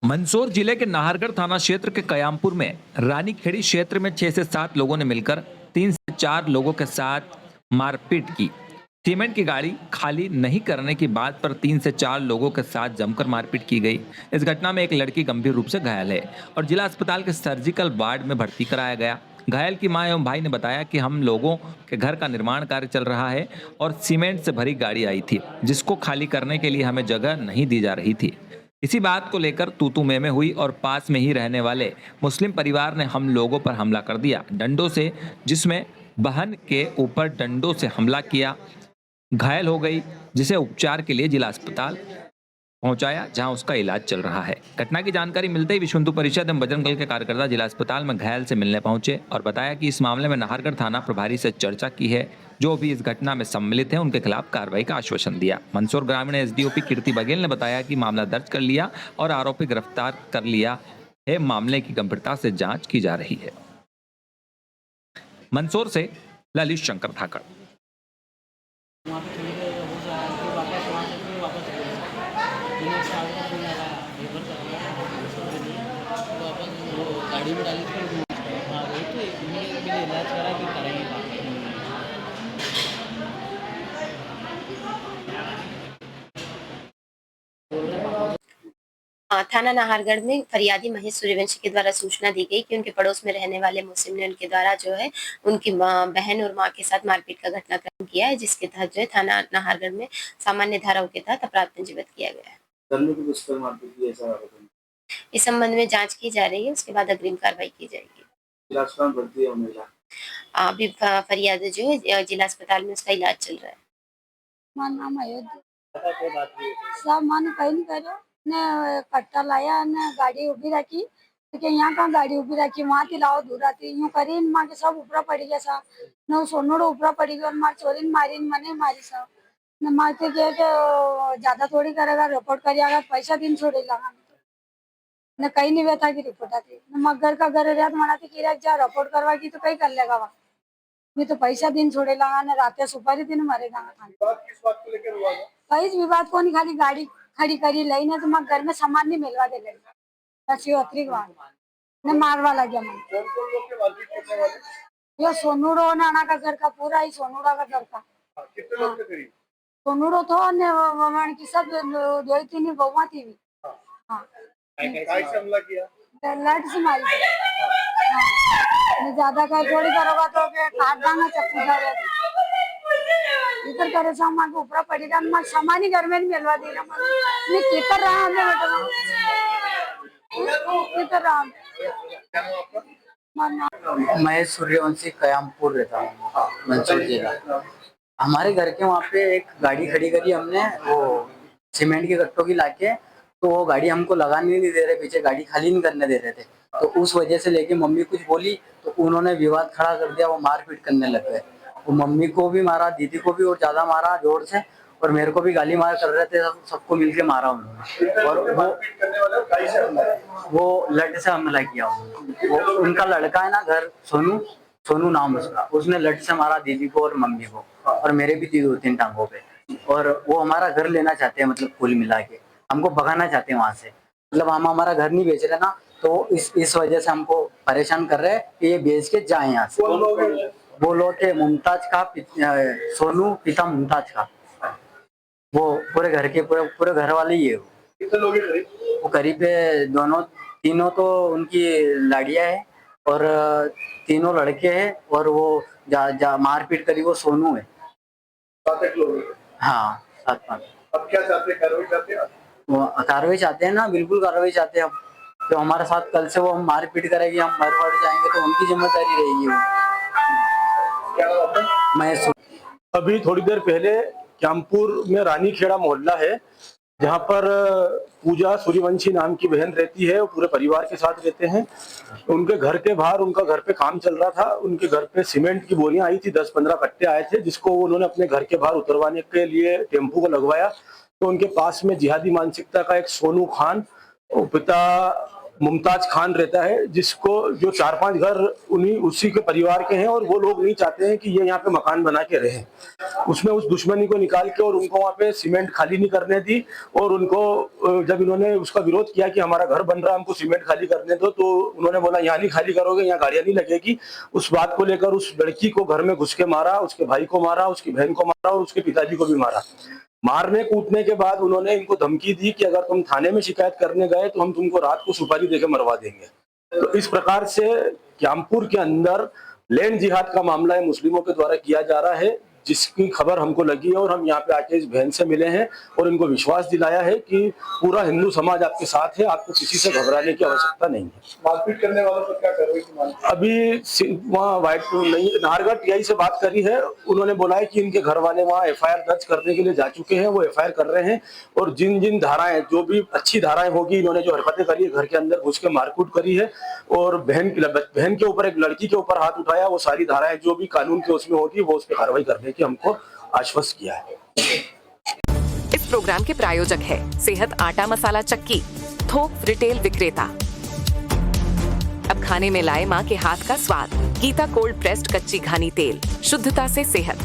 मंदसौर जिले के नाहरगढ़ थाना क्षेत्र के कयामपुर में रानीखेड़ी क्षेत्र में 6 से 7 लोगों ने मिलकर 3 से 4 लोगों के साथ मारपीट की। सीमेंट की गाड़ी खाली नहीं करने की बात पर 3 से 4 लोगों के साथ जमकर मारपीट की गई। इस घटना में एक लड़की गंभीर रूप से घायल है और जिला अस्पताल के सर्जिकल वार्ड में भर्ती कराया गया। घायल की मां एवं भाई ने बताया कि हम लोगों के घर का निर्माण कार्य चल रहा है और सीमेंट से भरी गाड़ी आई थी, जिसको खाली करने के लिए हमें जगह नहीं दी जा रही थी। इसी बात को लेकर तू में हुई और पास में ही रहने वाले मुस्लिम परिवार ने हम लोगों पर हमला कर दिया डंडों से, जिसमें बहन के ऊपर डंडों से हमला किया। घायल हो गई, जिसे उपचार के लिए जिला अस्पताल पहुंचाया, जहां उसका इलाज चल रहा है। घटना की जानकारी मिलते ही विश्व हिंदू परिषद एवं बजरंग दल के कार्यकर्ता जिला अस्पताल में घायल से मिलने पहुंचे और बताया कि इस मामले में नाहरगढ़ थाना प्रभारी से चर्चा की है। जो भी इस घटना में सम्मिलित हैं उनके खिलाफ कार्रवाई का आश्वासन दिया। मंदसौर ग्रामीण एसडीओपी कीर्ति बघेल ने बताया कि मामला दर्ज कर लिया और आरोपी गिरफ्तार कर लिया है। मामले की गंभीरता से जांच की जा रही है। मंदसौर से ललित शंकर धाकड़। वहाँ पे थोड़ी देर हो जाए फिर वापस वहाँ से फिर वापस चले गए। फिर एक साल का फोन आया लेबर का तो वापस वो गाड़ी में डाली थी। हाँ वही तो इन्होंने मेरे इलाज करा फिर करेंगे काम। थाना नाहरगढ़ में फरियादी महेश सूर्यवंशी के द्वारा सूचना दी गई कि उनके पड़ोस में रहने वाले मुस्लिम ने उनके द्वारा जो है उनकी बहन और मां के साथ मारपीट का घटनाक्रम किया है, जिसके तहत जो है थाना नाहरगढ़ में सामान्य धाराओं के तहत अपराध पंजीबद्ध किया गया है। इस संबंध में जांच की जा रही है, उसके बाद अग्रिम कार्रवाई की जाएगी। अभी फरियादी जो है जिला अस्पताल में उसका इलाज चल रहा है। सब मन कहीं नहीं करो ने कट्टा लाया ने गाड़ी उभी रखी कि यहाँ कहाँ गाड़ी उभी रखी वहाँ थी लाओ दूर आती यूं करी माँ के सब ऊपर पड़ी गया सा न सोनोड़ो ऊपर पड़ी गया मार चोरी मारी मने मारी सब न मार के ज्यादा थोड़ी करेगा रिपोर्ट करिएगा पैसा दिन छोड़ेगा न कहीं नहीं बैठा की रिपोर्ट आती न मगर का घर रियात मनाती की जा रिपोर्ट करवा की तो कहीं कर लेगा वहाँ नहीं तो पैसा दिन छोड़ेगा न रात सुपारी दिन मरेगा। कई विवाद को नहीं, खाली गाड़ी खड़ी करी लई ने तो मैं घर में सामान नहीं मिलवा दे लगी ने मारवा लग गया मन। ये सोनूड़ो नाना का घर का पूरा ही सोनूड़ा का घर का सोनूड़ो तो ने की सब दो तीन बहुआ थी भी। हाँ लट से मारी ज्यादा का थोड़ी करोगा तो काट दांगा चक्कू इधर करे सामान ऊपर पड़ेगा मैं सामान ही घर में नहीं मिलवा देना मैं कितर रहा हमें कितर रहा मैं सूर्यवंशी कयामपुर रहता हूँ, मंदसौर जिला। हमारे घर के वहाँ पे एक गाड़ी खड़ी करी हमने, वो सीमेंट के गट्टों की लाके, तो वो गाड़ी हमको लगाने नहीं दे रहे, पीछे गाड़ी खाली नहीं करने दे रहे थे। तो उस वजह से लेके मम्मी कुछ बोली तो उन्होंने विवाद खड़ा कर दिया, वो मारपीट करने लग गए। वो मम्मी को भी मारा, दीदी को भी और ज्यादा मारा जोर से, और मेरे को भी गाली मार कर रहे थे, सबको मिलके मारा उन्होंने। और वो लट से हमला किया। वो उनका लड़का है ना घर, सोनू नाम उसका, उसने लट से मारा दीदी को और मम्मी को, और मेरे भी 2-3 टांगों पे। और वो हमारा घर लेना चाहते हैं, मतलब कुल मिला के हमको भगाना चाहते हैं वहां से। मतलब हम हमारा घर नहीं बेच रहे ना, तो इस वजह से हमको परेशान कर रहे हैं कि ये बेच के जाए यहाँ से। वो लोग के मुमताज का सोनू पिता मुमताज का, वो पूरे घर के पूरे घर वाले ही है। कितने लोग हैं? वो करीब तीनों तो उनकी लाड़ियाँ है और 3 लड़के हैं, और वो मारपीट करी वो सोनू है। 7-8 लोग। हाँ 7-5। अब क्या चाहते हैं? कार्रवाई चाहते हैं? वो कार्रवाई चाहते हैं ना, बिल्कुल कार्रवाई चाहते हैं। अब तो हमारे साथ कल से वो हम मारपीट करेंगे, हम मर जाएंगे तो उनकी जिम्मेदारी रहेगी। मैं अभी थोड़ी देर पहले क्यामपुर में रानीखेड़ा मोहल्ला है, जहाँ पर पूजा सूर्यवंशी नाम की बहन रहती है, वो पूरे परिवार के साथ रहते हैं। उनके घर के बाहर उनका घर पे काम चल रहा था, उनके घर पे सीमेंट की बोरियां आई थी, 10-15 कट्टे आए थे, जिसको उन्होंने अपने घर के बाहर उतरवाने के लिए टेम्पू को लगवाया। तो उनके पास में जिहादी मानसिकता का एक सोनू खान, पिता मुमताज खान रहता है, जिसको जो 4-5 घर उसी के परिवार के हैं और वो लोग नहीं चाहते हैं कि ये यहाँ पे मकान बना के रहें। उसमें उस दुश्मनी को निकाल के और उनको वहाँ पे सीमेंट खाली नहीं करने दी, और उनको जब इन्होंने उसका विरोध किया कि हमारा घर बन रहा है, हमको सीमेंट खाली करने दो, तो उन्होंने बोला यहाँ नहीं खाली करोगे, यहाँ गाड़ियाँ नहीं लगेगी। उस बात को लेकर उस लड़की को घर में घुस के मारा, उसके भाई को मारा, उसकी बहन को मारा और उसके पिताजी को भी मारा। मारने कूटने के बाद उन्होंने इनको धमकी दी कि अगर तुम थाने में शिकायत करने गए तो हम तुमको रात को सुपारी देके मरवा देंगे। तो इस प्रकार से क्यामपुर के अंदर लैंड जिहाद का मामला है, मुस्लिमों के द्वारा किया जा रहा है, जिसकी खबर हमको लगी है और हम यहाँ पे आके इस बहन से मिले हैं और इनको विश्वास दिलाया है कि पूरा हिंदू समाज आपके साथ है, आपको किसी से घबराने की आवश्यकता नहीं है। मारपीट करने वालों पर क्या कार्रवाई की मांग? अभी वहाँ नाहरगढ़ टीआई से बात करी है, उन्होंने बोला है कि इनके घर वाले वहाँ एफआईआर दर्ज करने के लिए जा चुके हैं, वो एफआईआर कर रहे हैं और जिन जिन धाराएं, जो भी अच्छी धाराएं होगी, इन्होंने जो हरकतें करी है, घर के अंदर घुस के मारकूट करी है और बहन के ऊपर, एक लड़की के ऊपर हाथ उठाया, वो सारी धाराएं जो भी कानून के उसमें होगी वो उस पर कार्रवाई करने की हमको आश्वस्त किया है। इस प्रोग्राम के प्रायोजक है सेहत आटा मसाला चक्की, थोक रिटेल विक्रेता। अब खाने में लाए माँ के हाथ का स्वाद। गीता कोल्ड प्रेस्ड कच्ची घानी तेल, शुद्धता से सेहत।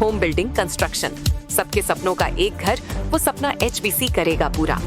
होम बिल्डिंग कंस्ट्रक्शन, सबके सपनों का एक घर, वो सपना HBC करेगा पूरा।